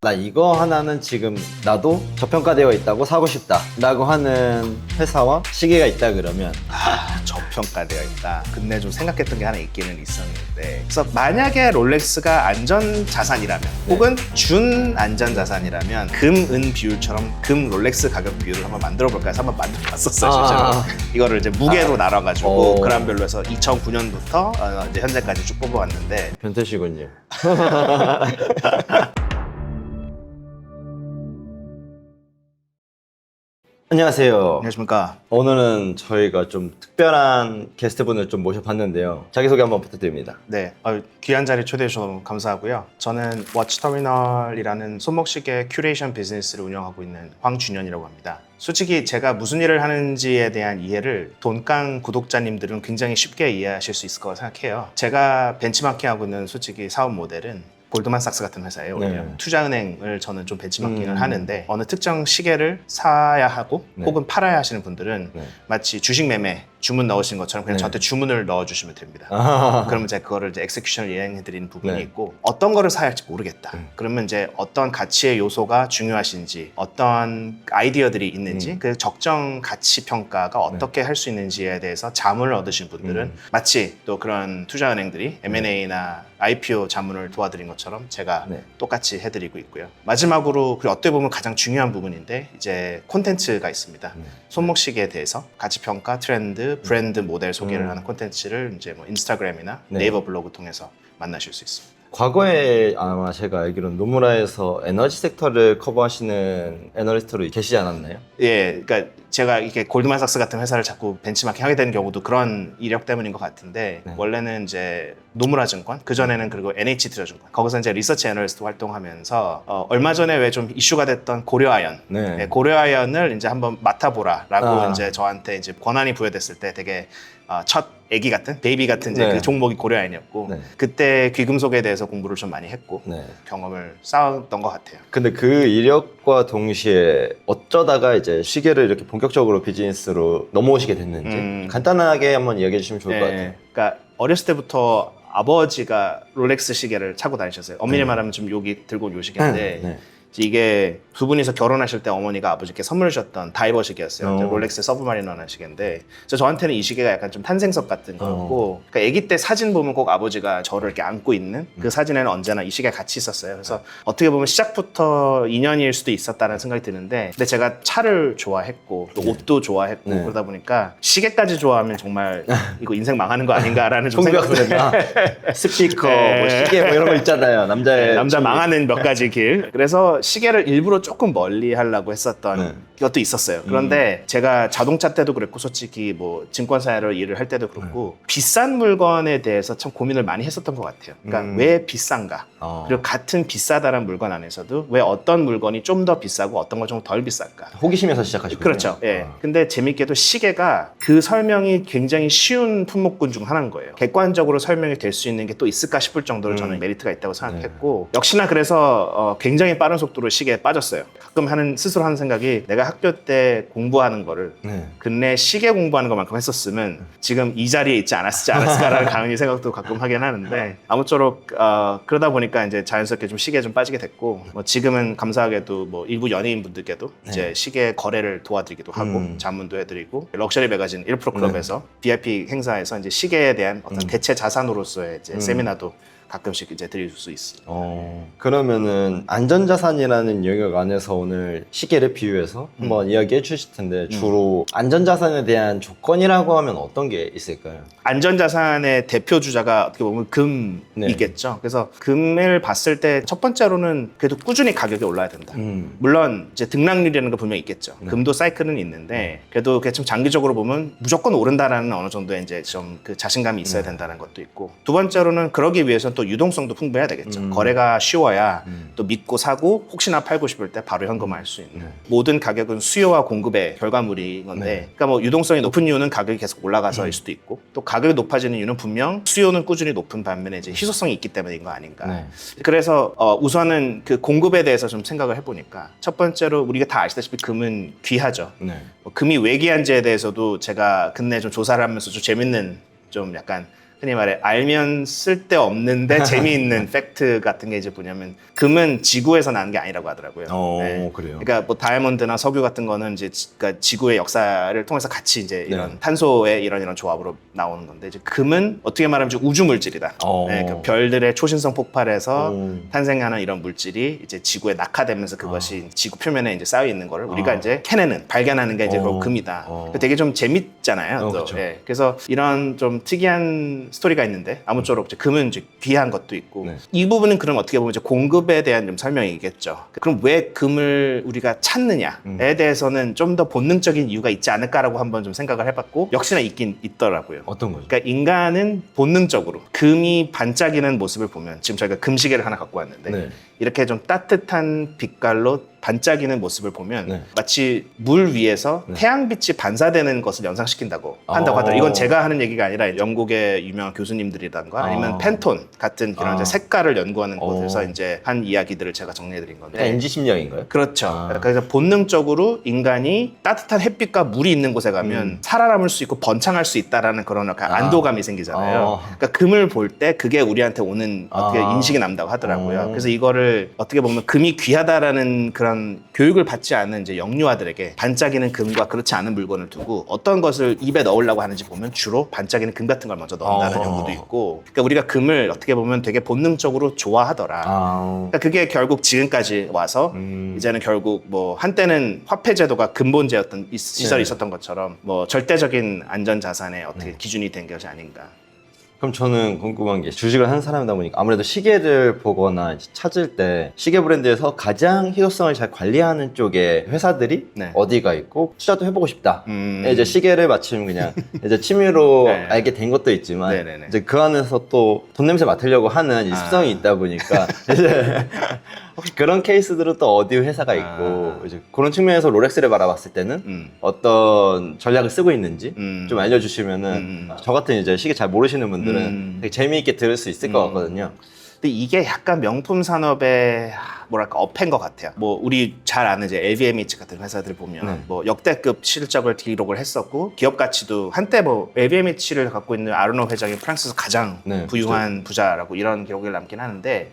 나 이거 하나는 지금 나도 저평가되어 있다고 사고 싶다 라고 하는 회사와 시계가 있다 그러면 저평가되어 있다. 근데 좀 생각했던 게 하나 있기는 있었는데, 그래서 만약에 롤렉스가 안전 자산이라면 혹은 준 안전 자산이라면 금, 은 비율처럼 금 롤렉스 가격 비율을 한번 만들어 볼까 해서 한번 만들어 봤었어요. 실제로 이거를 이제 무게로 나눠가지고 그람별로 해서 2009년부터 이제 현재까지 쭉 뽑아왔는데 변태시군요. 안녕하세요. 안녕하십니까. 오늘은 저희가 좀 특별한 게스트분을 좀 모셔봤는데요. 자기소개 한번 부탁드립니다. 네, 귀한 자리 초대해 주셔서 너무 감사하고요. 저는 워치터미널이라는 손목시계 큐레이션 비즈니스를 운영하고 있는 황준현이라고 합니다. 솔직히 제가 무슨 일을 하는지에 대한 이해를 돈깡 구독자님들은 굉장히 쉽게 이해하실 수 있을 거라고 생각해요. 제가 벤치마킹하고 있는 솔직히 사업 모델은 골드만삭스 같은 회사예요. 왜냐면 투자은행을 저는 좀 벤치마킹을 하는데 어느 특정 시계를 사야 하고 혹은 팔아야 하시는 분들은 마치 주식 매매 주문 넣으신 것처럼 그냥 저한테 주문을 넣어주시면 됩니다. 그러면 이제 그거를 이제 엑세큐션을 이행해드리는 부분이 있고, 어떤 거를 사야 할지 모르겠다. 그러면 이제 어떤 가치의 요소가 중요하신지, 어떤 아이디어들이 있는지, 그 적정 가치 평가가 어떻게 할 수 있는지에 대해서 자문을 얻으신 분들은 마치 또 그런 투자은행들이 M&A나 IPO 자문을 도와드린 것처럼 제가 똑같이 해드리고 있고요. 마지막으로 그리고 어떻게 보면 가장 중요한 부분인데 이제 콘텐츠가 있습니다. 손목시계에 대해서 가치평가, 트렌드, 브랜드 모델 소개를 하는 콘텐츠를 이제 뭐 인스타그램이나 네이버 블로그 통해서 만나실 수 있습니다. 과거에 아마 제가 알기로는 노무라에서 에너지 섹터를 커버하시는 애널리스트로 계시지 않았나요? 예, 그러니까 제가 이렇게 골드만삭스 같은 회사를 자꾸 벤치마킹 하게 되는 경우도 그런 이력 때문인 것 같은데 원래는 이제 노무라 증권, 그전에는 그리고 NH투자증권, 거기서 이제 리서치 애널리스트 활동하면서 얼마 전에 왜 좀 이슈가 됐던 고려아연, 고려아연을 이제 한번 맡아보라라고 이제 저한테 이제 권한이 부여됐을 때 되게 첫 애기 같은, 베이비 같은 이제 그 종목이 고려아연이었고 그때 귀금속에 대해서 공부를 좀 많이 했고 경험을 쌓았던 것 같아요. 근데 그 이력과 동시에 어쩌다가 이제 시계를 이렇게 본격적으로 비즈니스로 넘어오시게 됐는지 간단하게 한번 이야기해 주시면 좋을 것 같아요. 그러니까 어렸을 때부터 아버지가 롤렉스 시계를 차고 다니셨어요. 엄밀히 말하면 좀 여기 들고 온 요 시계인데 이게 두 분이서 결혼하실 때 어머니가 아버지께 선물 주셨던 다이버 시계였어요. 롤렉스 서브마리너라는 시계인데 저한테는 이 시계가 약간 좀 탄생석 같은 거였고, 그러니까 아기 때 사진 보면 꼭 아버지가 저를 이렇게 안고 있는 그 사진에는 언제나 이 시계가 같이 있었어요. 그래서 어떻게 보면 시작부터 인연일 수도 있었다는 생각이 드는데, 근데 제가 차를 좋아했고 또 옷도 좋아했고 그러다 보니까 시계까지 좋아하면 정말 이거 인생 망하는 거 아닌가라는 좀 생각이 들어요. 스피커, 뭐 시계 뭐 이런 거 있잖아요. 남자 망하는 몇 가지 길. 그래서 시계를 일부러 조금 멀리 하려고 했었던 것도 있었어요. 그런데 제가 자동차 때도 그랬고 솔직히 뭐 증권사로 일을 할 때도 그렇고 비싼 물건에 대해서 참 고민을 많이 했었던 것 같아요. 그러니까 왜 비싼가? 그리고 같은 비싸다란 물건 안에서도 왜 어떤 물건이 좀 더 비싸고 어떤 건 좀 덜 비쌀까? 호기심에서 시작하셨군요. 그렇죠. 예. 근데 재밌게도 시계가 그 설명이 굉장히 쉬운 품목군 중 하나인 거예요. 객관적으로 설명이 될 수 있는 게 또 있을까 싶을 정도로 저는 메리트가 있다고 생각했고 역시나 그래서 굉장히 빠른 속도로 시계에 빠졌어요. 가끔 스스로 하는 생각이 내가 학교 때 공부하는 거를 근래 시계 공부하는 것만큼 했었으면 지금 이 자리에 있지 않았을까라는 강의 생각도 가끔 하긴 하는데 아무쪼록 그러다 보니까 이제 자연스럽게 좀 시계에 좀 빠지게 됐고 뭐 지금은 감사하게도 뭐 일부 연예인분들께도 이제 시계 거래를 도와드리기도 하고 자문도 해드리고 럭셔리 매거진 1% 클럽에서 VIP 행사에서 이제 시계에 대한 어떤 대체 자산으로서의 이제 세미나도 가끔씩 이제 드릴 수 있습니다. 그러면은 안전자산이라는 영역 안에서 오늘 시계를 비유해서 한번 이야기해 주실 텐데 주로 안전자산에 대한 조건이라고 하면 어떤 게 있을까요? 안전자산의 대표 주자가 어떻게 보면 금이겠죠. 그래서 금을 봤을 때 첫 번째로는 그래도 꾸준히 가격이 올라야 된다. 물론 이제 등락률이라는 거 분명히 있겠죠. 금도 사이클은 있는데 그래도 그게 좀 장기적으로 보면 무조건 오른다라는 어느 정도의 이제 좀 그 자신감이 있어야 된다는 것도 있고, 두 번째로는 그러기 위해서는 또 유동성도 풍부해야 되겠죠. 거래가 쉬워야 또 믿고 사고 혹시나 팔고 싶을 때 바로 현금화할 수 있는. 모든 가격은 수요와 공급의 결과물인 건데 그러니까 뭐 유동성이 높은 이유는 가격이 계속 올라가서일 수도 있고 또 가격이 높아지는 이유는 분명 수요는 꾸준히 높은 반면에 이제 희소성이 있기 때문인 거 아닌가. 그래서 우선은 그 공급에 대해서 좀 생각을 해보니까 첫 번째로 우리가 다 아시다시피 금은 귀하죠. 금이 왜 귀한지에 대해서도 제가 근래 좀 조사를 하면서 좀 재밌는 좀 약간 흔히 말해 알면 쓸데없는데 재미있는 팩트 같은 게 이제 뭐냐면 금은 지구에서 나는 게 아니라고 하더라고요. 그래요. 그러니까 뭐 다이아몬드나 석유 같은 거는 이제 그러니까 지구의 역사를 통해서 같이 이제 이런 탄소의 이런 조합으로 나오는 건데 이제 금은 어떻게 말하면 좀 우주 물질이다. 그러니까 별들의 초신성 폭발에서 탄생하는 이런 물질이 이제 지구에 낙하되면서 그것이 지구 표면에 이제 쌓여 있는 거를 우리가 이제 캐내는 발견하는 게 이제 바로 금이다. 되게 좀 재밌잖아요. 또. 그래서 이런 좀 특이한 스토리가 있는데 아무쪼록 이제 금은 이제 귀한 것도 있고 이 부분은 그럼 어떻게 보면 이제 공급에 대한 좀 설명이겠죠. 그럼 왜 금을 우리가 찾느냐에 대해서는 좀 더 본능적인 이유가 있지 않을까라고 한번 좀 생각을 해봤고 역시나 있긴 있더라고요. 어떤 거죠? 그러니까 인간은 본능적으로 금이 반짝이는 모습을 보면 지금 저희가 금시계를 하나 갖고 왔는데 이렇게 좀 따뜻한 빛깔로 반짝이는 모습을 보면 마치 물 위에서 태양빛이 반사되는 것을 연상시킨다고 한다고 하더라고요. 이건 제가 하는 얘기가 아니라 영국의 유명한 교수님들이라든가 아니면 팬톤 같은 그런 이제 색깔을 연구하는 곳에서 이제 한 이야기들을 제가 정리해드린 건데. NG 심리학인가요? 그렇죠. 그래서 본능적으로 인간이 따뜻한 햇빛과 물이 있는 곳에 가면 살아남을 수 있고 번창할 수 있다라는 그런 약간 안도감이 생기잖아요. 그러니까 금을 볼 때 그게 우리한테 오는 어떻게 인식이 남다고 하더라고요. 그래서 이거를 어떻게 보면 금이 귀하다라는 그런 교육을 받지 않은 이제 영유아들에게 반짝이는 금과 그렇지 않은 물건을 두고 어떤 것을 입에 넣으려고 하는지 보면 주로 반짝이는 금 같은 걸 먼저 넣는다는 연구도 있고, 그러니까 우리가 금을 어떻게 보면 되게 본능적으로 좋아하더라. 그러니까 그게 결국 지금까지 와서 이제는 결국 뭐 한때는 화폐 제도가 근본제였던 시절이 있었던 것처럼 뭐 절대적인 안전 자산의 어떻게 기준이 된 것이 아닌가. 그럼 저는 궁금한 게 주식을 하는 사람이다 보니까 아무래도 시계를 보거나 찾을 때 시계 브랜드에서 가장 희소성을 잘 관리하는 쪽에 회사들이 어디가 있고 투자도 해보고 싶다. 이제 시계를 마침 그냥 이제 취미로 알게 된 것도 있지만 이제 그 안에서 또 돈 냄새 맡으려고 하는 이 습성이 있다 보니까 이제 혹시 그런 케이스들은 또 어디 회사가 있고 이제 그런 측면에서 롤렉스를 바라봤을 때는 어떤 전략을 쓰고 있는지 좀 알려주시면은 저 같은 이제 시계 잘 모르시는 분들은 되게 재미있게 들을 수 있을 것 같거든요. 근데 이게 약간 명품 산업의 뭐랄까 어폐인 것 같아요. 뭐 우리 잘 아는 이제 LVMH 같은 회사들 보면 뭐 역대급 실적을 기록을 했었고 기업 가치도 한때 뭐 LVMH를 갖고 있는 아르노 회장이 프랑스에서 가장 부유한 부자라고 이런 기록을 남긴 하는데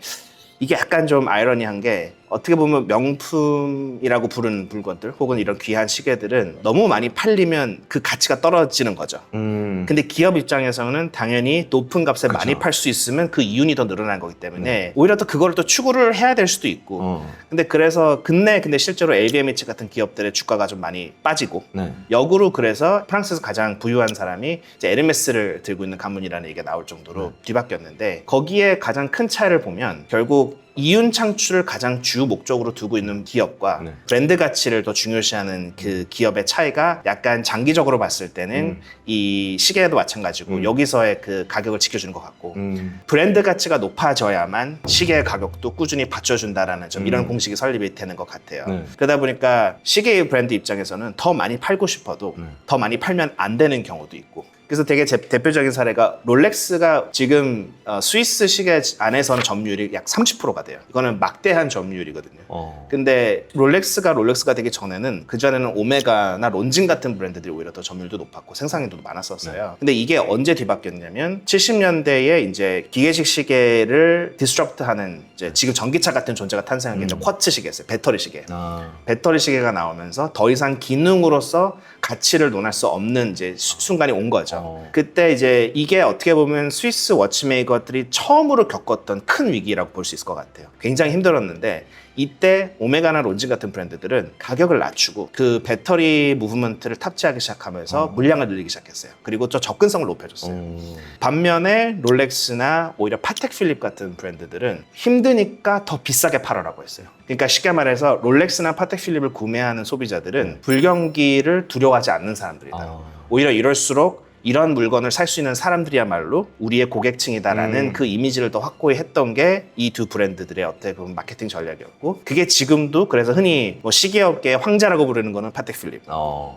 이게 약간 좀 아이러니한 게 어떻게 보면 명품이라고 부르는 물건들 혹은 이런 귀한 시계들은 너무 많이 팔리면 그 가치가 떨어지는 거죠. 근데 기업 입장에서는 당연히 높은 값에 많이 팔 수 있으면 그 이윤이 더 늘어나는 거기 때문에 오히려 또 그걸 또 추구를 해야 될 수도 있고 근데 그래서 근데 실제로 LVMH 같은 기업들의 주가가 좀 많이 빠지고 역으로 그래서 프랑스에서 가장 부유한 사람이 이제 에르메스를 들고 있는 가문이라는 얘기가 나올 정도로 뒤바뀌었는데 거기에 가장 큰 차이를 보면 결국 이윤 창출을 가장 주 목적으로 두고 있는 기업과 브랜드 가치를 더 중요시하는 그 기업의 차이가 약간 장기적으로 봤을 때는 이 시계도 마찬가지고 여기서의 그 가격을 지켜주는 것 같고 브랜드 가치가 높아져야만 시계의 가격도 꾸준히 받쳐준다라는 좀 이런 공식이 설립이 되는 것 같아요. 그러다 보니까 시계 브랜드 입장에서는 더 많이 팔고 싶어도 더 많이 팔면 안 되는 경우도 있고 그래서 되게 대표적인 사례가 롤렉스가 지금 스위스 시계 안에서는 점유율이 약 30%가 돼요. 이거는 막대한 점유율이거든요. 근데 롤렉스가 되기 전에는 그전에는 오메가나 론진 같은 브랜드들이 오히려 더 점유율도 높았고 생산량도 많았었어요. 근데 이게 언제 뒤바뀌었냐면 70년대에 이제 기계식 시계를 디스트럭트하는 이제 지금 전기차 같은 존재가 탄생한 게 이제 쿼츠 시계였어요. 배터리 시계. 배터리 시계가 나오면서 더 이상 기능으로서 가치를 논할 수 없는 이제 순간이 온 거죠. 그때 이제 이게 어떻게 보면 스위스 워치메이커들이 처음으로 겪었던 큰 위기라고 볼 수 있을 것 같아요. 굉장히 힘들었는데 이때 오메가나 론진 같은 브랜드들은 가격을 낮추고 그 배터리 무브먼트를 탑재하기 시작하면서 물량을 늘리기 시작했어요. 그리고 또 접근성을 높여줬어요. 반면에 롤렉스나 오히려 파텍 필립 같은 브랜드들은 힘드니까 더 비싸게 팔아라고 했어요. 그러니까 쉽게 말해서 롤렉스나 파텍 필립을 구매하는 소비자들은 불경기를 두려워하지 않는 사람들이다. 오히려 이럴수록 이런 물건을 살 수 있는 사람들이야말로 우리의 고객층이다라는 그 이미지를 더 확고히 했던 게 이 두 브랜드들의 어떻게 보면 마케팅 전략이었고 그게 지금도 그래서 흔히 뭐 시계업계의 황자라고 부르는 거는 파텍 필립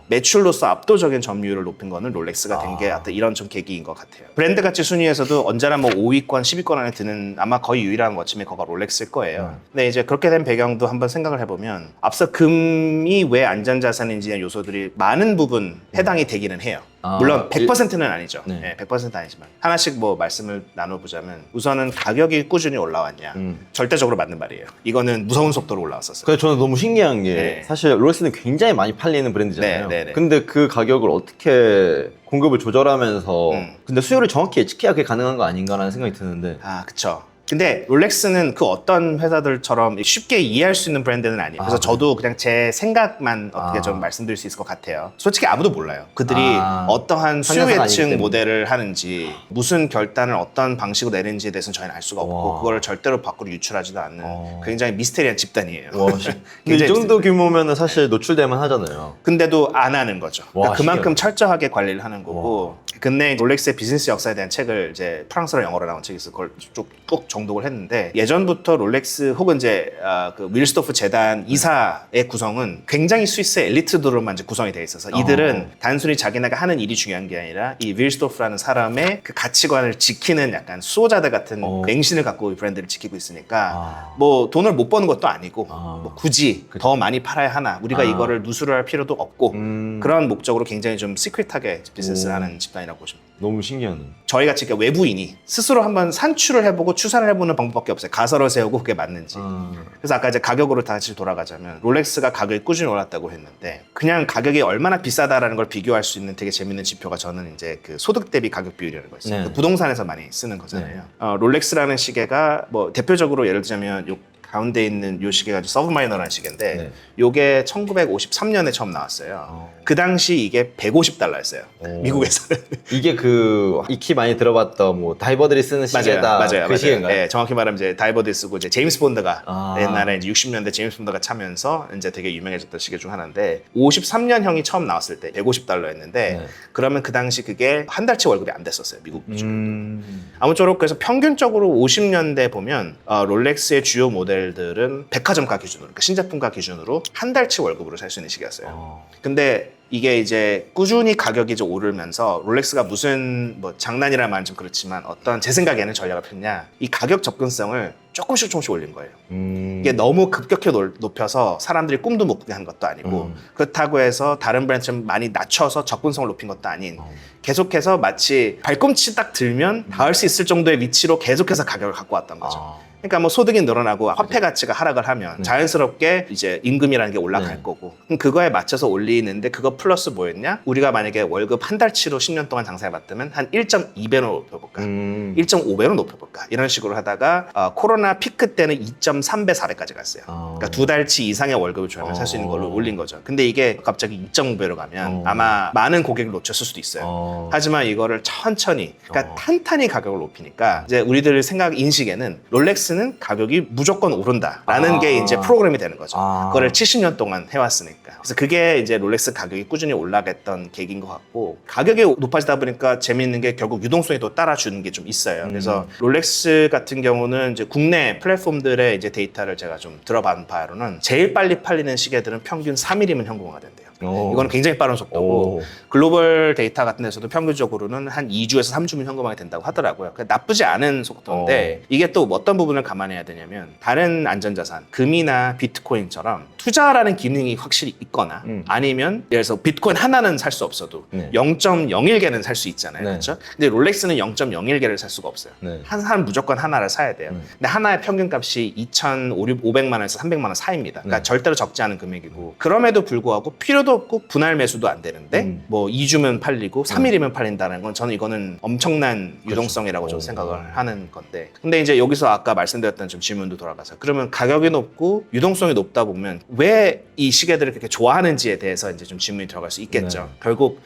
매출로서 압도적인 점유율을 높인 거는 롤렉스가 된 게 어떤 이런 좀 계기인 것 같아요. 브랜드 가치 순위에서도 언제나 뭐 5위권, 10위권 안에 드는 아마 거의 유일한 워치메이커가 롤렉스일 거예요. 근데 이제 그렇게 된 배경도 한번 생각을 해보면 앞서 금이 왜 안전자산인지 요소들이 많은 부분 해당이 되기는 해요. 물론 100%는 아니죠. 네. 네, 100% 아니지만 하나씩 뭐 말씀을 나눠보자면 우선은 가격이 꾸준히 올라왔냐. 절대적으로 맞는 말이에요. 이거는 무서운 속도로 올라왔었어요. 그래서 저는 너무 신기한 게 네. 사실 롤렉스는 굉장히 많이 팔리는 브랜드잖아요. 네, 네, 네. 근데 그 가격을 어떻게 공급을 조절하면서 근데 수요를 정확히 예측해야 그게 가능한 거 아닌가라는 생각이 드는데 아, 그쵸. 근데 롤렉스는 그 어떤 회사들처럼 쉽게 이해할 수 있는 브랜드는 아니에요. 그래서 저도 그냥 제 생각만 어떻게 좀 말씀드릴 수 있을 것 같아요. 솔직히 아무도 몰라요. 그들이 어떠한 수요 판매사가 아니기 예측 때문에. 모델을 하는지 무슨 결단을 어떤 방식으로 내리는지에 대해서는 저희는 알 수가 없고 그거를 절대로 밖으로 유출하지도 않는 굉장히 미스테리한 집단이에요. 근데 이 굉장히 정도 규모면은 사실 노출되면 하잖아요. 근데도 안 하는 거죠. 그러니까 와, 그만큼 신기하다. 철저하게 관리를 하는 거고. 근데 롤렉스의 비즈니스 역사에 대한 책을 이제 프랑스어로 영어로 나온 책이 있어 그걸 쭉 정독을 했는데 예전부터 롤렉스 혹은 이제 그 윌스토프 재단 이사의 구성은 굉장히 스위스 엘리트들로만 이제 구성이 돼 있어서 이들은 단순히 자기네가 하는 일이 중요한 게 아니라 이 윌스토프라는 사람의 그 가치관을 지키는 약간 수호자들 같은 맹신을 갖고 이 브랜드를 지키고 있으니까 뭐 돈을 못 버는 것도 아니고 뭐 굳이 더 많이 팔아야 하나 우리가 이거를 누수를 할 필요도 없고 그런 목적으로 굉장히 좀 시크릿하게 비즈니스를 하는 집단이라고 보시면 돼요. 너무 신기하네. 저희 같이 그러니까 외부인이 스스로 한번 산출을 해보고 추산을 해보는 방법밖에 없어요. 가설을 세우고 그게 맞는지. 그래서 아까 이제 가격으로 다시 돌아가자면 롤렉스가 가격이 꾸준히 올랐다고 했는데 그냥 가격이 얼마나 비싸다라는 걸 비교할 수 있는 되게 재밌는 지표가 저는 이제 그 소득 대비 가격 비율이라는 거 있어요. 네. 그 부동산에서 많이 쓰는 거잖아요. 롤렉스라는 시계가 뭐 대표적으로 예를 들자면 요 가운데 있는 요 시계가 서브마이너라는 시계인데 요게 1953년에 처음 나왔어요. 그 당시 이게 150달러였어요. 미국에서는. 이게 그 익히 많이 들어봤던 뭐 다이버들이 쓰는 시계다. 맞아요. 그 시계인가요? 네, 정확히 말하면 이제 다이버드 쓰고 이제 제임스 본드가 옛날에 이제 60년대 제임스 본드가 차면서 이제 되게 유명해졌던 시계 중 하나인데 53년형이 처음 나왔을 때 150달러였는데 그러면 그 당시 그게 한 달치 월급이 안 됐었어요. 미국 기준으로. 아무쪼록 그래서 평균적으로 50년대 보면 롤렉스의 주요 모델들은 백화점가 기준으로 그러니까 신제품가 기준으로 한 달치 월급으로 살 수 있는 시계였어요. 근데 이게 이제 꾸준히 가격이 이제 오르면서 롤렉스가 무슨 뭐 장난이라 말은 좀 그렇지만 어떤 제 생각에는 전략을 폈냐 이 가격 접근성을 조금씩 올린 거예요. 이게 너무 급격히 높여서 사람들이 꿈도 못 꾸게 한 것도 아니고 그렇다고 해서 다른 브랜드처럼 많이 낮춰서 접근성을 높인 것도 아닌 계속해서 마치 발꿈치 딱 들면 닿을 수 있을 정도의 위치로 계속해서 가격을 갖고 왔던 거죠. 그러니까 뭐 소득이 늘어나고 화폐 가치가 하락을 하면 자연스럽게 이제 임금이라는 게 올라갈 거고 그럼 그거에 맞춰서 올리는데 그거 플러스 뭐였냐? 우리가 만약에 월급 한 달치로 10년 동안 장사해봤다면 한 1.2배로 높여볼까? 1.5배로 높여볼까? 이런 식으로 하다가 코로나 피크 때는 2.3배, 4배까지 갔어요. 그러니까 두 달치 이상의 월급을 줘야만 살 수 있는 걸로 올린 거죠. 근데 이게 갑자기 2.5배로 가면 아마 많은 고객을 놓쳤을 수도 있어요. 하지만 이거를 천천히 그러니까 탄탄히 가격을 높이니까 이제 우리들 생각 인식에는 롤렉스는 가격이 무조건 오른다라는 게 이제 프로그램이 되는 거죠. 그거를 70년 동안 해왔으니까. 그래서 그게 이제 롤렉스 가격이 꾸준히 올라갔던 계기인 것 같고 가격이 높아지다 보니까 재미있는 게 결국 유동성이 또 따라주는 게 좀 있어요. 그래서 롤렉스 같은 경우는 이제 국내 플랫폼들의 이제 데이터를 제가 좀 들어본 바로는 제일 빨리 팔리는 시계들은 평균 3일이면 현금화가 된대요. 이거는 굉장히 빠른 속도고 글로벌 데이터 같은 데서도 평균적으로는 한 2주에서 3주면 현금화가 된다고 하더라고요. 나쁘지 않은 속도인데 이게 또 어떤 부분을 감안해야 되냐면 다른 안전자산, 금이나 비트코인처럼 투자라는 기능이 확실히 있거나 아니면 예를 들어서 비트코인 하나는 살 수 없어도 0.01개는 살 수 있잖아요. 그렇죠? 근데 롤렉스는 0.01개를 살 수가 없어요. 한 사람 무조건 하나를 사야 돼요. 근데 하나의 평균값이 2,500만 원에서 300만 원 사이입니다. 그러니까 절대로 적지 않은 금액이고 그럼에도 불구하고 필요도 없고 분할 매수도 안 되는데 뭐 2주면 팔리고 3일이면 팔린다는 건 저는 이거는 엄청난 유동성이라고 저는 생각을 하는 건데 근데 이제 여기서 아까 말씀드렸던 좀 질문도 돌아가서 그러면 가격이 높고 유동성이 높다 보면 왜 이 시계들을 그렇게 좋아하는지에 대해서 이제 좀 질문이 들어갈 수 있겠죠. 결국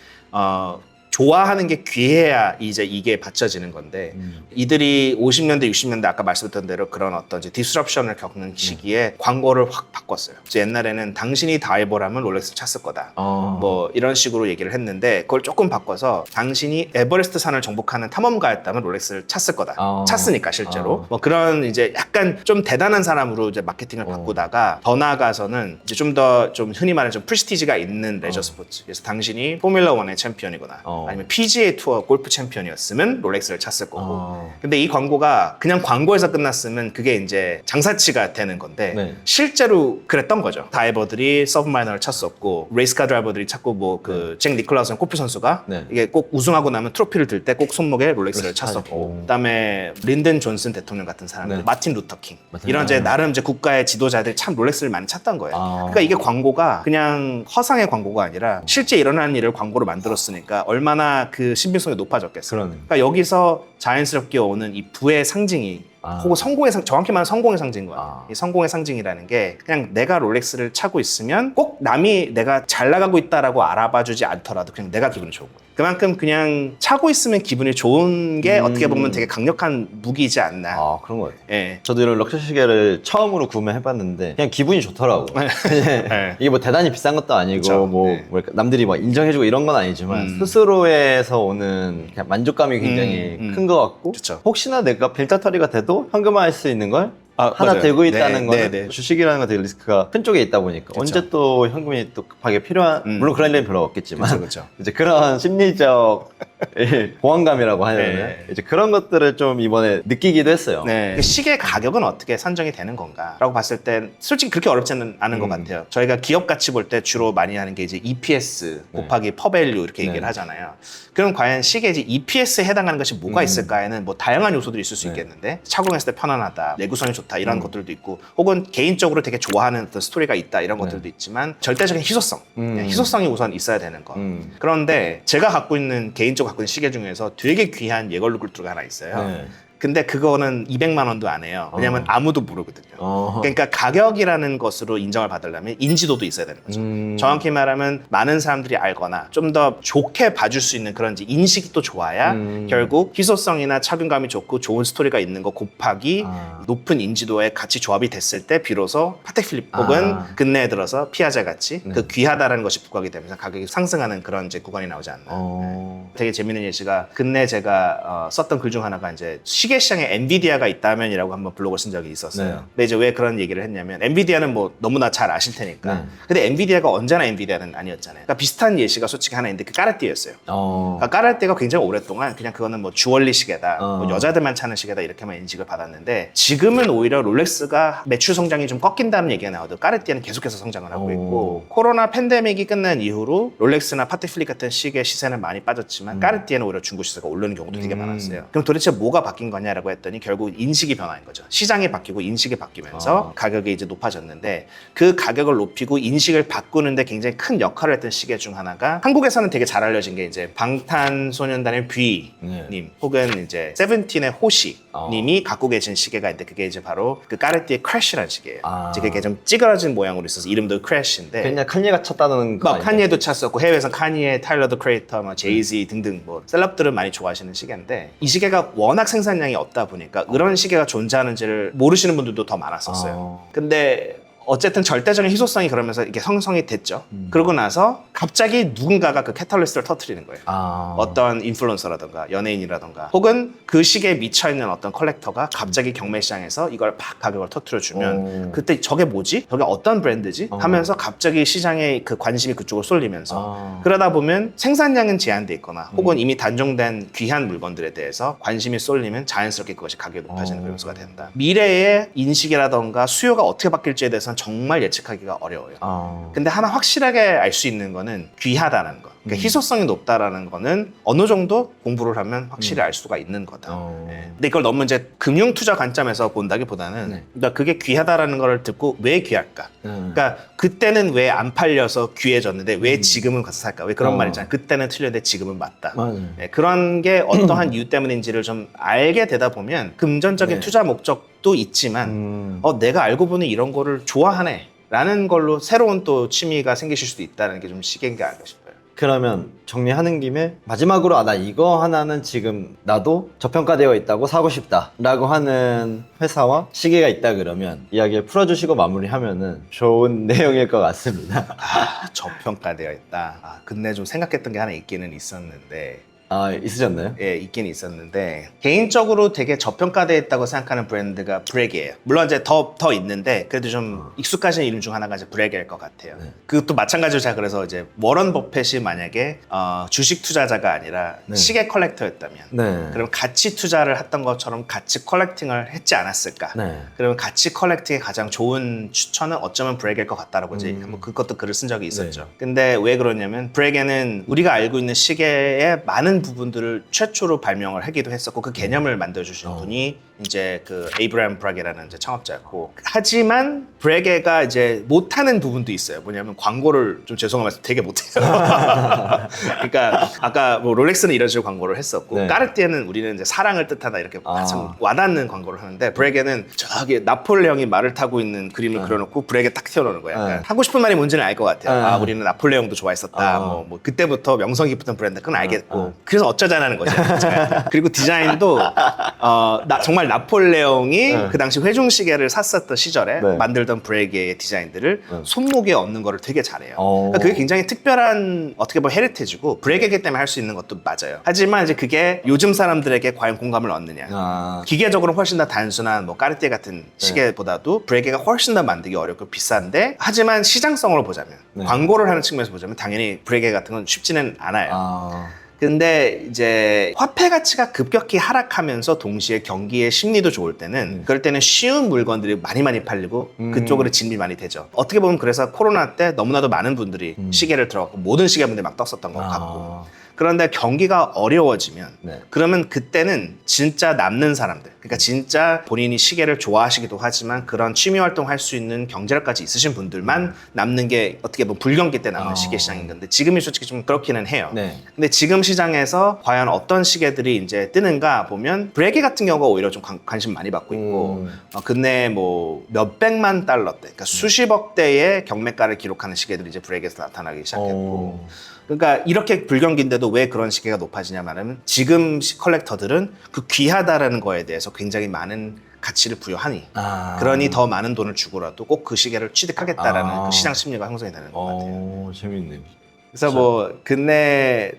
좋아하는 게 귀해야 이제 이게 받쳐지는 건데 이들이 50년대, 60년대 아까 말씀드렸던 대로 그런 어떤 이제 디스럽션을 겪는 시기에 광고를 확 바꿨어요. 이제 옛날에는 당신이 다이버라면 롤렉스 찾을 거다. 뭐 이런 식으로 얘기를 했는데 그걸 조금 바꿔서 당신이 에버레스트 산을 정복하는 탐험가였다면 롤렉스를 찾을 거다. 찾으니까 실제로. 뭐 그런 이제 약간 좀 대단한 사람으로 이제 마케팅을 바꾸다가 더 나아가서는 이제 좀 더 좀 흔히 말하는 좀 프리스티지가 있는 레저 스포츠. 그래서 당신이 포뮬러 1의 챔피언이거나 아니면 PGA 투어 골프 챔피언이었으면 롤렉스를 찼을 거고. 근데 이 광고가 그냥 광고에서 끝났으면 그게 이제 장사치가 되는 건데 네. 실제로 그랬던 거죠. 다이버들이 서브 마이너를 찼었고 레이스카 드라이버들이 찾고 뭐 그 잭 니콜라우스는 골프 선수가 네. 이게 꼭 우승하고 나면 트로피를 들 때 꼭 손목에 롤렉스를 찼었고 그다음에 린든 존슨 대통령 같은 사람들, 네. 마틴 루터 킹 이런 이제 나름 이제 국가의 지도자들이 참 롤렉스를 많이 찾던 거예요. 그러니까 이게 광고가 그냥 허상의 광고가 아니라 실제 일어나는 일을 광고로 만들었으니까 얼마나 그 신빙성이 높아졌겠어요. 그러니까 여기서 자연스럽게 오는 이 부의 상징이 혹은 성공의 정확히 말하면 성공의 상징인 것 같아요. 이 성공의 상징이라는 게 그냥 내가 롤렉스를 차고 있으면 꼭 남이 내가 잘 나가고 있다라고 알아봐주지 않더라도 그냥 내가 기분이 좋은 거예요. 그만큼 그냥 차고 있으면 기분이 좋은 게 어떻게 보면 되게 강력한 무기이지 않나. 그런 것 같아요. 예. 저도 이런 럭셔 시계를 처음으로 구매해봤는데 그냥 기분이 좋더라고. 네. 이게 뭐 대단히 비싼 것도 아니고 그쵸. 뭐 네. 뭐랄까 남들이 막 인정해주고 이런 건 아니지만 스스로에서 오는 그냥 만족감이 굉장히 큰 것 같고 그쵸. 혹시나 내가 빌다터리가 돼도 현금화할 수 있는 걸 하나 맞아요. 들고 있다는 네, 거는 네, 네. 주식이라는 건 되게 리스크가 큰 쪽에 있다 보니까 그쵸. 언제 또 현금이 또 급하게 필요한 물론 그런 일은 별로 없겠지만 그쵸. 이제 그런 심리적 보안감이라고 하려면 네. 이제 그런 것들을 좀 이번에 느끼기도 했어요. 네. 시계 가격은 어떻게 산정이 되는 건가라고 봤을 땐 솔직히 그렇게 어렵지는 않은 것 같아요. 저희가 기업 가치 볼 때 주로 많이 하는 게 이제 EPS 곱하기 퍼밸류 이렇게 얘기를 네. 하잖아요. 그럼 과연 시계에 이제 EPS에 해당하는 것이 뭐가 있을까에는 뭐 다양한 요소들이 있을 수 있겠는데 착용했을 때 편안하다, 내구성이 좋다 이런 것들도 있고 혹은 개인적으로 되게 좋아하는 어떤 스토리가 있다 이런 것들도 있지만 절대적인 희소성, 희소성이 우선 있어야 되는 거. 그런데 제가 갖고 있는 개인적으로 갖고 있는 시계 중에서 되게 귀한 예걸로 굴뚝가 하나 있어요. 네. 근데 그거는 200만 원도 안 해요. 왜냐면 아무도 모르거든요. 어. 그러니까 가격이라는 것으로 인정을 받으려면 인지도도 있어야 되는 거죠. 정확히 말하면 많은 사람들이 알거나 좀 더 좋게 봐줄 수 있는 그런 이제 인식이 또 좋아야 결국 희소성이나 착용감이 좋고 좋은 스토리가 있는 거 곱하기 높은 인지도에 같이 조합이 됐을 때 비로소 파텍 필립 혹은 근래에 들어서 피아제 같이 그 귀하다라는 것이 부각이 되면서 가격이 상승하는 그런 이제 구간이 나오지 않나. 되게 재밌는 예시가 근래 제가 썼던 글 중 하나가 이제 시계 시장에 엔비디아가 있다면이라고 한번 블로그를 쓴 적이 있었어요. 네. 근데 이제 왜 그런 얘기를 했냐면 엔비디아는 뭐 너무나 잘 아실 테니까. 근데 엔비디아가 언제나 엔비디아는 아니었잖아요. 그러니까 비슷한 예시가 솔직히 하나 있는데 그 까르띠에였어요. 그러니까 까르띠에가 굉장히 오랫동안 그냥 그거는 뭐 주얼리 시계다, 뭐 여자들만 차는 시계다 이렇게만 인식을 받았는데 지금은 오히려 롤렉스가 매출 성장이 좀 꺾인다는 얘기가 나와도 까르띠에는 계속해서 성장을 하고 있고 코로나 팬데믹이 끝난 이후로 롤렉스나 파텍 필립 같은 시계 시세는 많이 빠졌지만 까르띠에는 오히려 중고 시세가 오르는 경우도 되게 많았어요. 그럼 도대체 뭐가 바뀐 거냐라고 했더니 결국 인식이 변화인 거죠. 시장이 바뀌고 인식이 바뀌면서 가격이 이제 높아졌는데 그 가격을 높이고 인식을 바꾸는데 굉장히 큰 역할을 했던 시계 중 하나가 한국에서는 되게 잘 알려진 게 이제 방탄소년단의 뷔님 혹은 이제 세븐틴의 호시 님이 갖고 계신 시계가 있는데 그게 이제 바로 그 까르띠에 크래쉬라는 시계예요. 이제 그게 좀 찌그러진 모양으로 있어서 이름도 크래쉬인데 그냥 칸예가 쳤다는 거 막 아니에요? 칸예도 찼었고 해외에서 칸예, 타일러 더 크리에이터, 뭐 제이지 등등 뭐 셀럽들은 많이 좋아하시는 시계인데 이 시계가 워낙 생산량이 없다 보니까 이런 시계가 존재하는지를 모르시는 분들도 더 많았었어요. 근데 어쨌든 절대적인 희소성이 그러면서 이게 형성이 됐죠. 그러고 나서 갑자기 누군가가 그 캐탈리스트를 터뜨리는 거예요. 어떤 인플루언서라던가 연예인이라던가 혹은 그 시계에 미쳐있는 어떤 컬렉터가 갑자기 경매 시장에서 이걸 팍 가격을 터뜨려주면 그때 저게 뭐지? 저게 어떤 브랜드지? 하면서 갑자기 시장에 그 관심이 그쪽으로 쏠리면서 그러다 보면 생산량은 제한돼 있거나 혹은 이미 단종된 귀한 물건들에 대해서 관심이 쏠리면 자연스럽게 그것이 가격이 높아지는 그런 요소가 된다. 미래의 인식이라던가 수요가 어떻게 바뀔지에 대해서는 정말 예측하기가 어려워요. 근데 하나 확실하게 알 수 있는 거는 귀하다는 거. 그러니까 희소성이 높다라는 거는 어느 정도 공부를 하면 확실히 알 수가 있는 거다. 네. 근데 이걸 너무 이제 금융 투자 관점에서 본다기보다는 그러니까 그게 귀하다라는 걸 듣고 왜 귀할까? 그러니까 그때는 왜 안 팔려서 귀해졌는데 왜 지금은 가서 살까? 왜 그런 말 있잖아요. 그때는 틀렸는데 지금은 맞다. 네, 그런 게 어떠한 이유 때문인지를 좀 알게 되다 보면 금전적인 투자 목적도 있지만 내가 알고 보니 이런 거를 좋아하네 라는 걸로 새로운 또 취미가 생기실 수도 있다는 게 좀 시계인 게 아닐까 싶어요. 그러면 정리하는 김에 마지막으로 나 이거 하나는 지금 나도 저평가되어 있다고 사고 싶다 라고 하는 회사와 시계가 있다 그러면 이야기를 풀어주시고 마무리하면은 좋은 내용일 것 같습니다. 저평가되어 있다. 근데 좀 생각했던 게 하나 있기는 있었는데 아, 있으셨나요? 예, 있긴 있었는데 개인적으로 되게 저평가되어 있다고 생각하는 브랜드가 브렉이에요. 물론 이제 더 있는데 그래도 좀 익숙하신 이름 중 하나가 이제 브렉일 것 같아요. 네. 그것도 마찬가지로 제가 그래서 이제 워런 버펫이 만약에 주식 투자자가 아니라 네. 시계 컬렉터였다면 네. 그럼 가치 투자를 했던 것처럼 가치 컬렉팅을 했지 않았을까? 네. 그러면 가치 컬렉팅의 가장 좋은 추천은 어쩌면 브렉일 것 같다라고 이제 한번 그것도 글을 쓴 적이 있었죠. 근데 왜 그러냐면 브렉에는 우리가 알고 있는 시계의 많은 부분들을 최초로 발명을 하기도 했었고 그 개념을 만들어주신 분이 이제 그 에이브라함 브라게라는 이제 창업자였고 하지만 브레게가 이제 못하는 부분도 있어요. 뭐냐면 광고를 좀 죄송한 말씀 되게 못해요. 그러니까 아까 뭐 롤렉스는 이런 식으로 광고를 했었고 네. 까르띠에는 우리는 이제 사랑을 뜻하다 이렇게 참 와닿는 광고를 하는데 브레게는 저기 나폴레옹이 말을 타고 있는 그림을 그려놓고 브레게 딱 튀어나오는 거야. 약간 하고 싶은 말이 뭔지는 알 것 같아요. 아 우리는 나폴레옹도 좋아했었다. 뭐 그때부터 명성 깊었던 브랜드 그건 알겠고 그래서 어쩌자는 거죠. 그리고 디자인도 정말 나폴레옹이 그 당시 회중시계를 샀었던 시절에 만들던 브레게의 디자인들을 손목에 얹는 거를 되게 잘해요. 그러니까 그게 굉장히 특별한 어떻게 보면 헤리테이지고 브레게기 때문에 할 수 있는 것도 맞아요. 하지만 이제 그게 요즘 사람들에게 과연 공감을 얻느냐. 기계적으로는 훨씬 더 단순한 뭐 까르띠에 같은 시계보다도 브레게가 훨씬 더 만들기 어렵고 비싼데 하지만 시장성으로 보자면 광고를 하는 측면에서 보자면 당연히 브레게 같은 건 쉽지는 않아요. 근데 이제 화폐 가치가 급격히 하락하면서 동시에 경기의 심리도 좋을 때는 그럴 때는 쉬운 물건들이 많이 팔리고 그쪽으로 진입이 많이 되죠. 어떻게 보면 그래서 코로나 때 너무나도 많은 분들이 시계를 들어갔고 모든 시계분들이 막 떴었던 것 같고 그런데 경기가 어려워지면 그러면 그때는 진짜 남는 사람들 그러니까 진짜 본인이 시계를 좋아하시기도 하지만 그런 취미 활동할 수 있는 경제력까지 있으신 분들만 남는 게 어떻게 보면 불경기 때 남는 시계 시장인 건데 지금이 솔직히 좀 그렇기는 해요. 근데 지금 시장에서 과연 어떤 시계들이 이제 뜨는가 보면 브레게 같은 경우가 오히려 좀 관심 많이 받고 있고 근데 뭐 몇백만 달러대 그러니까 수십억 대의 경매가를 기록하는 시계들이 이제 브레게에서 나타나기 시작했고 그러니까 이렇게 불경기인데도 왜 그런 시계가 높아지냐 말하면 지금 컬렉터들은 그 귀하다라는 거에 대해서 굉장히 많은 가치를 부여하니 그러니 더 많은 돈을 주고라도 꼭 그 시계를 취득하겠다라는 그 시장 심리가 형성이 되는 것 같아요. 재밌네요. 그래서 뭐 근래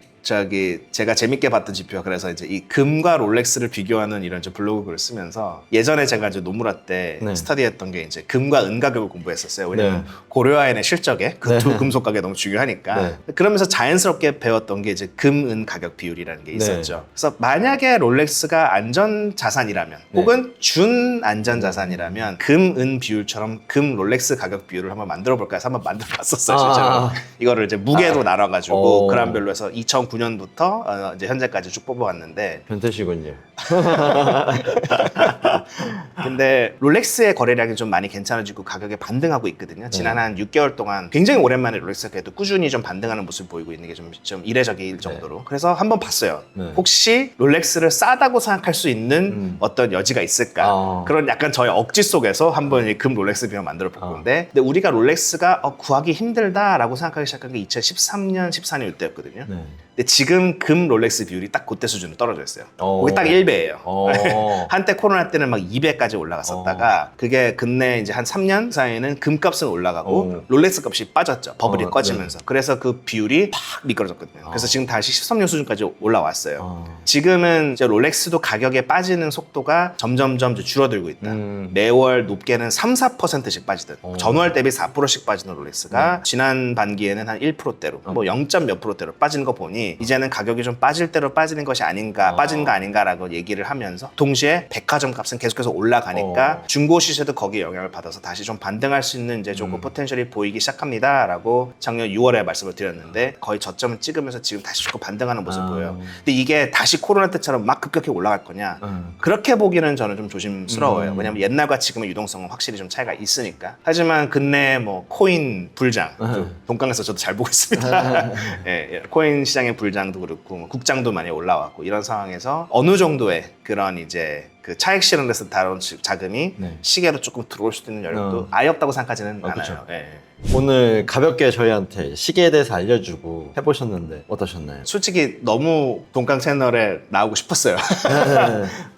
제가 재밌게 봤던 지표가 그래서 이제 이 금과 롤렉스를 비교하는 이런 이제 블로그 글을 쓰면서 예전에 제가 이제 노무라 때 스터디했던 게 이제 금과 은 가격을 공부했었어요. 왜냐면 고려아연의 실적에 그 두 금속 가격이 너무 중요하니까. 그러면서 자연스럽게 배웠던 게 이제 금, 은 가격 비율이라는 게 있었죠. 그래서 만약에 롤렉스가 안전 자산이라면 혹은 준 안전 자산이라면 금, 은 비율처럼 금, 롤렉스 가격 비율을 한번 만들어 볼까 해서 한번 만들어 봤었어요. 실제로. 이거를 이제 무게로 나눠가지고 그람별로 해서 2009년부터 이제 현재까지 쭉 뽑아왔는데 변태시군요. 근데 롤렉스의 거래량이 좀 많이 괜찮아지고 가격이 반등하고 있거든요. 지난 한 6개월 동안 굉장히 오랜만에 롤렉스가 그래도 꾸준히 좀 반등하는 모습을 보이고 있는 게 좀 이례적일 정도로 그래서 한번 봤어요. 혹시 롤렉스를 싸다고 생각할 수 있는 어떤 여지가 있을까 그런 약간 저의 억지 속에서 한번 이 금 롤렉스 비율 만들어 볼 건데 근데 우리가 롤렉스가 구하기 힘들다라고 생각하기 시작한 게 2013년, 14년 이때였거든요. 근데 지금 금 롤렉스 비율이 딱 그때 수준으로 떨어져 있어요. 그게 딱 1배예요. 한때 코로나 때는 막 2배까지 올라갔었다가 그게 근래 이제 한 3년 사이에는 금값은 올라가고 롤렉스 값이 빠졌죠. 버블이 꺼지면서. 그래서 그 비율이 팍 미끄러졌거든요. 그래서 지금 다시 13년 수준까지 올라왔어요. 지금은 이제 롤렉스도 가격에 빠지는 속도가 점점점 이제 줄어들고 있다. 매월 높게는 3-4%씩 빠지듯 전월 대비 4%씩 빠지는 롤렉스가 지난 반기에는 한 1%대로 뭐 0. 몇 %대로 빠지는 거 보니 이제는 가격이 좀 빠질 대로 빠지는 것이 아닌가 빠진 거 아닌가라고 얘기를 하면서 동시에 백화점 값은 계속해서 올라가니까 중고 시세도 거기에 영향을 받아서 다시 좀 반등할 수 있는 이제 조금 포텐셜이 보이기 시작합니다라고 작년 6월에 말씀을 드렸는데 거의 저점을 찍으면서 지금 다시 조금 반등하는 모습 보여요. 근데 이게 다시 코로나 때처럼 막 급격히 올라갈 거냐 그렇게 보기는 저는 좀 조심스러워요. 왜냐면 옛날과 지금의 유동성은 확실히 좀 차이가 있으니까. 하지만 근래 뭐 코인 불장 동강에서 저도 잘 보고 있습니다. 예, 코인 시장의 불장도 그렇고 뭐 국장도 많이 올라왔고 이런 상황에서 어느 정도의 그런 이제 그 차익 실현에서 다룬 자금이 시계로 조금 들어올 수도 있는 여력도 아예 없다고 생각하지는 않아요. 예. 오늘 가볍게 저희한테 시계에 대해서 알려주고 해보셨는데 어떠셨나요? 솔직히 너무 동강 채널에 나오고 싶었어요.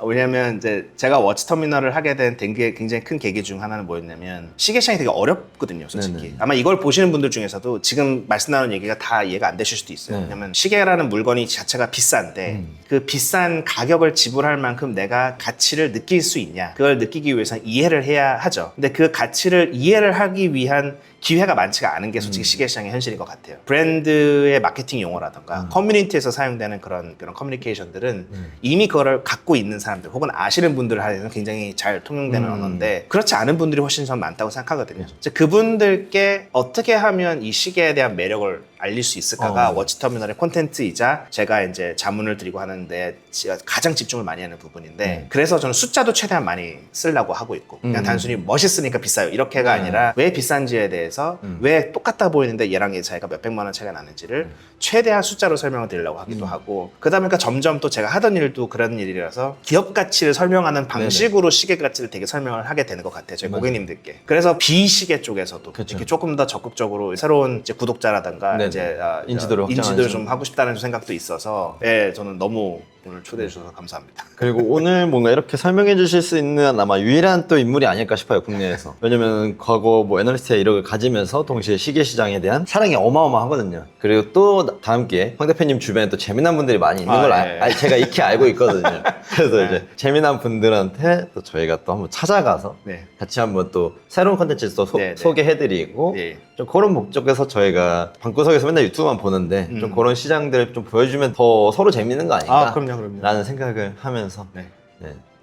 왜냐면 이제 제가 워치터미널을 하게 된 게 굉장히 큰 계기 중 하나는 뭐였냐면 시계 시장이 되게 어렵거든요, 솔직히. 네네. 아마 이걸 보시는 분들 중에서도 지금 말씀 나눈 얘기가 다 이해가 안 되실 수도 있어요. 네. 왜냐면 시계라는 물건이 자체가 비싼데 그 비싼 가격을 지불할 만큼 내가 가치를 느낄 수 있냐, 그걸 느끼기 위해서는 이해를 해야 하죠. 근데 그 가치를 이해를 하기 위한 기회가 많지가 않은 게 솔직히 시계 시장의 현실인 것 같아요. 브랜드의 마케팅 용어라던가 커뮤니티에서 사용되는 그런 커뮤니케이션들은 이미 그거를 갖고 있는 사람들 혹은 아시는 분들 하에는 굉장히 잘 통용되는 언어인데 그렇지 않은 분들이 훨씬 전 많다고 생각하거든요. 이제 그분들께 어떻게 하면 이 시계에 대한 매력을 알릴 수 있을까가 워치터미널의 콘텐츠이자 제가 이제 자문을 드리고 하는데 가장 집중을 많이 하는 부분인데 그래서 저는 숫자도 최대한 많이 쓰려고 하고 있고 그냥 단순히 멋있으니까 비싸요 이렇게가 아니라 왜 비싼지에 대해서 왜 똑같아 보이는데 얘랑 얘 차이가 몇백만 원 차이가 나는지를 최대한 숫자로 설명을 드리려고 하기도 하고 그러다 보니까 점점 또 제가 하던 일도 그런 일이라서 기업 가치를 설명하는 방식으로 시계 가치를 되게 설명을 하게 되는 것 같아요 저희 고객님들께. 그래서 비시계 쪽에서도 이렇게 조금 더 적극적으로 새로운 이제 구독자라든가 이제 인지도를 좀 하고 싶다는 생각도 있어서 예, 저는 너무 오늘 초대해 주셔서 감사합니다. 그리고 오늘 뭔가 이렇게 설명해 주실 수 있는 아마 유일한 또 인물이 아닐까 싶어요, 국내에서. 왜냐면 과거 뭐 애널리스트의 이력을 가지면서 동시에 시계 시장에 대한 사랑이 어마어마하거든요. 그리고 또 다음 기회에 황 대표님 주변에 또 재미난 분들이 많이 있는 걸 제가 익히 알고 있거든요. 그래서 이제 재미난 분들한테 또 저희가 또 한번 찾아가서 같이 한번 또 새로운 컨텐츠를 또 소개해드리고 좀 그런 목적에서 저희가 방구석에서 맨날 유튜브만 보는데 좀 그런 시장들을 좀 보여주면 더 서로 재밌는 거 아닌가? 그럼요. 라는 생각을 하면서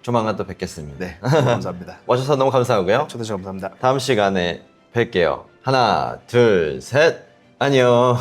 조만간 또 뵙겠습니다. 네, 감사합니다. 와주셔서 너무 감사하고요. 초대해 주셔서 감사합니다. 다음 시간에 뵐게요. 하나, 둘, 셋. 안녕.